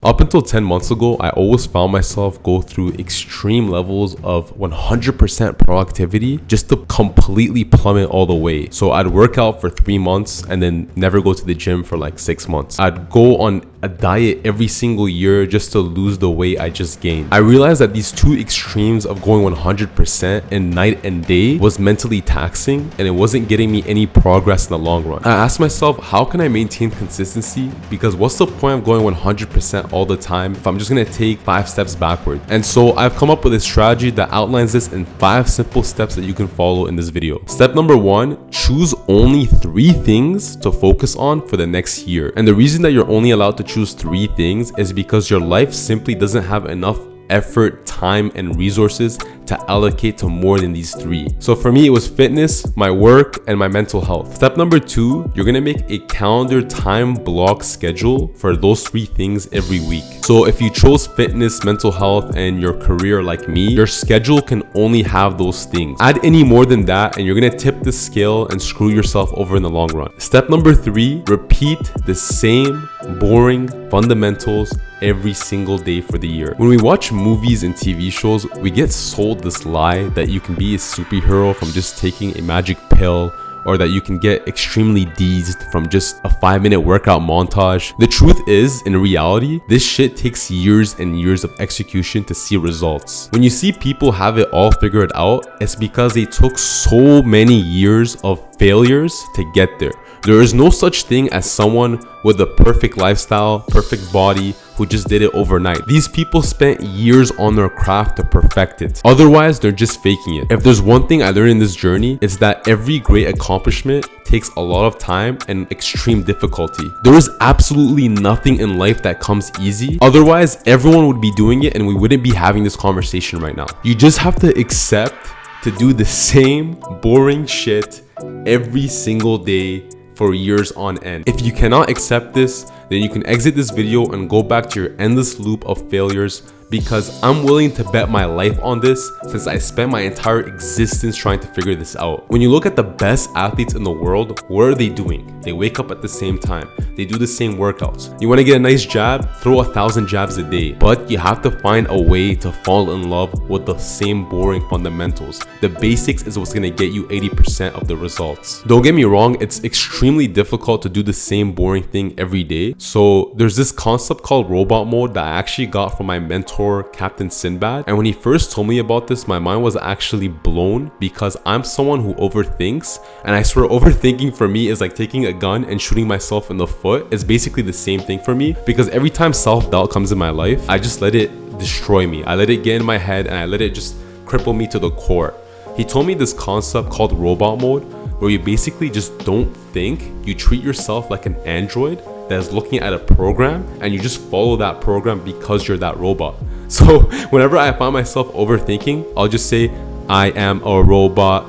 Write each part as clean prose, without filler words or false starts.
Up until 10 months ago, I always found myself go through extreme levels of 100% productivity just to completely plummet all the way. So I'd work out for 3 months and then never go to the gym for like 6 months. I'd go on a diet every single year just to lose the weight I just gained. I realized that these two extremes of going 100% in night and day was mentally taxing and it wasn't getting me any progress in the long run. I asked myself, how can I maintain consistency? Because what's the point of going 100% all the time if I'm just gonna take 5 steps backward? And so I've come up with a strategy that outlines this in 5 simple steps that you can follow in this video. Step number 1, choose only 3 things to focus on for the next year. And the reason that you're only allowed to choose 3 things is because your life simply doesn't have enough effort, time, and resources to allocate to more than these 3. So for me, it was fitness, my work, and my mental health. Step number 2, you're gonna make a calendar time block schedule for those 3 things every week. So if you chose fitness, mental health, and your career like me, your schedule can only have those things. Add any more than that and you're gonna tip the scale and screw yourself over in the long run. Step number 3, repeat the same boring fundamentals every single day for the year. When we watch movies and TV shows, we get sold this lie that you can be a superhero from just taking a magic pill, or that you can get extremely deezed from just a 5-minute workout montage. The truth is, in reality, this shit takes years and years of execution to see results. When you see people have it all figured out, it's because they took so many years of failures to get there. There is no such thing as someone with a perfect lifestyle, perfect body, who just did it overnight. These people spent years on their craft to perfect it. Otherwise, they're just faking it. If there's one thing I learned in this journey, it's that every great accomplishment takes a lot of time and extreme difficulty. There is absolutely nothing in life that comes easy. Otherwise, everyone would be doing it and we wouldn't be having this conversation right now. You just have to accept to do the same boring shit every single day for years on end. If you cannot accept this, then you can exit this video and go back to your endless loop of failures, because I'm willing to bet my life on this since I spent my entire existence trying to figure this out. When you look at the best athletes in the world, what are they doing? They wake up at the same time. They do the same workouts. You want to get a nice jab? Throw 1,000 jabs a day. But you have to find a way to fall in love with the same boring fundamentals. The basics is what's going to get you 80% of the results. Don't get me wrong, it's extremely difficult to do the same boring thing every day. So there's this concept called robot mode that I actually got from my mentor, Captain Sinbad. And when he first told me about this, my mind was actually blown, because I'm someone who overthinks, and I swear overthinking for me is like taking a gun and shooting myself in the foot. It's basically the same thing for me, because every time self-doubt comes in my life, I just let it destroy me. I let it get in my head and I let it just cripple me to the core. He told me this concept called robot mode, where you basically just don't think. You treat yourself like an android that is looking at a program and you just follow that program because you're that robot. So whenever I find myself overthinking, I'll just say, I am a robot.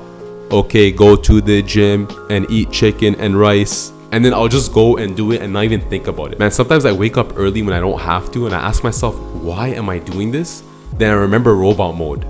Okay, go to the gym and eat chicken and rice. And then I'll just go and do it and not even think about it. Man, sometimes I wake up early when I don't have to and I ask myself, why am I doing this? Then I remember robot mode.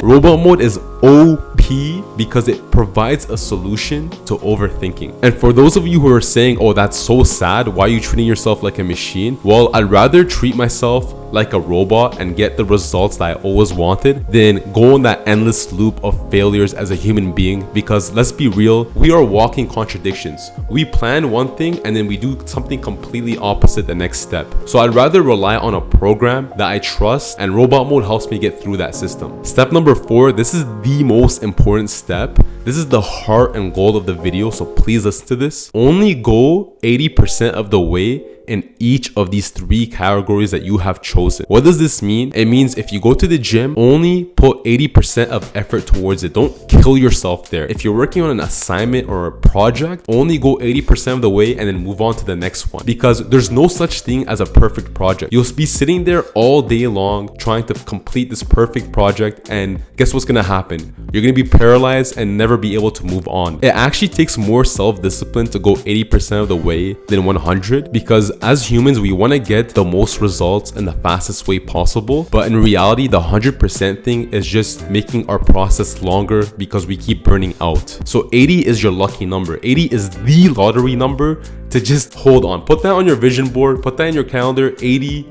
Robot mode is OP because it provides a solution to overthinking. And for those of you who are saying, oh, that's so sad, why are you treating yourself like a machine? Well, I'd rather treat myself like a robot and get the results that I always wanted than go on that endless loop of failures as a human being. Because let's be real, we are walking contradictions. We plan one thing and then we do something completely opposite the next step. So I'd rather rely on a program that I trust, and robot mode helps me get through that system. Step number 4, this is the most important step. This is the heart and goal of the video, so please listen to this. Only go 80% of the way in each of these 3 categories that you have chosen. What does this mean? It means if you go to the gym, only put 80% of effort towards it. Don't kill yourself there. If you're working on an assignment or a project, only go 80% of the way and then move on to the next one, because there's no such thing as a perfect project. You'll be sitting there all day long trying to complete this perfect project, and guess what's gonna happen? You're gonna be paralyzed and never be able to move on. It actually takes more self-discipline to go 80% of the way than 100, because as humans, we want to get the most results in the fastest way possible. But in reality, the 100% thing is just making our process longer because we keep burning out. So 80 is your lucky number. 80 is the lottery number to just hold on. Put that on your vision board, put that in your calendar. 80,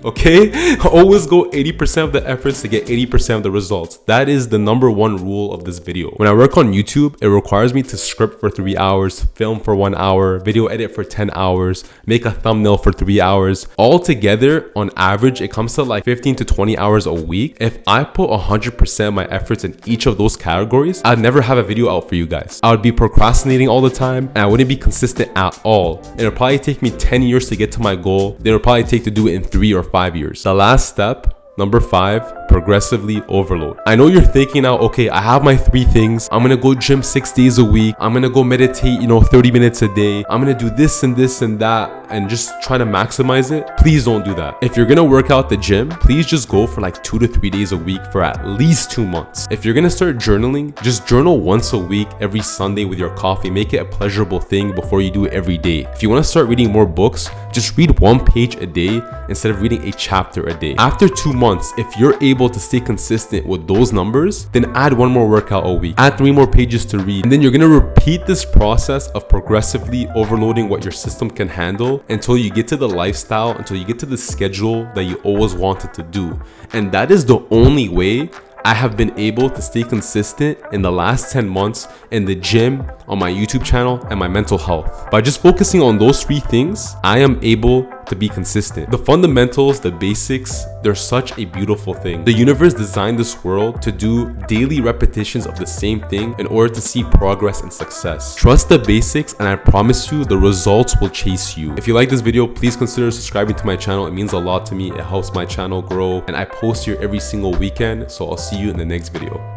okay? Always go 80% of the efforts to get 80% of the results. That is the number one rule of this video. When I work on YouTube, it requires me to script for 3 hours, film for 1 hour, video edit for 10 hours, make a thumbnail for 3 hours. All together, on average, it comes to like 15 to 20 hours a week. If I put 100% of my efforts in each of those categories, I'd never have a video out for you guys. I would be procrastinating all the time and I wouldn't be consistent at all. It'll probably take me 10 years to get to my goal. Then it'll probably take to do it in 3 or 5 years. The last step, number 5, progressively overload. I know you're thinking now, okay, I have my 3 things. I'm gonna go gym 6 days a week. I'm gonna go meditate, 30 minutes a day. I'm gonna do this and this and that and just try to maximize it. Please don't do that. If you're gonna work out the gym, please just go for like 2 to 3 days a week for at least 2 months. If you're gonna start journaling, just journal once a week, every Sunday with your coffee. Make it a pleasurable thing before you do it every day. If you wanna start reading more books, just read 1 page a day instead of reading a chapter a day. After 2 months, if you're able to stay consistent with those numbers, then add 1 more workout a week, add 3 more pages to read, and then you're gonna repeat this process of progressively overloading what your system can handle until you get to the lifestyle, until you get to the schedule that you always wanted to do. And that is the only way I have been able to stay consistent in the last 10 months in the gym, on my YouTube channel, and my mental health. By just focusing on those 3 things, I am able to be consistent. The fundamentals, the basics, they're such a beautiful thing. The universe designed this world to do daily repetitions of the same thing in order to see progress and success. Trust the basics and I promise you the results will chase you. If you like this video, please consider subscribing to my channel. It means a lot to me. It helps my channel grow and I post here every single weekend. So I'll see you in the next video.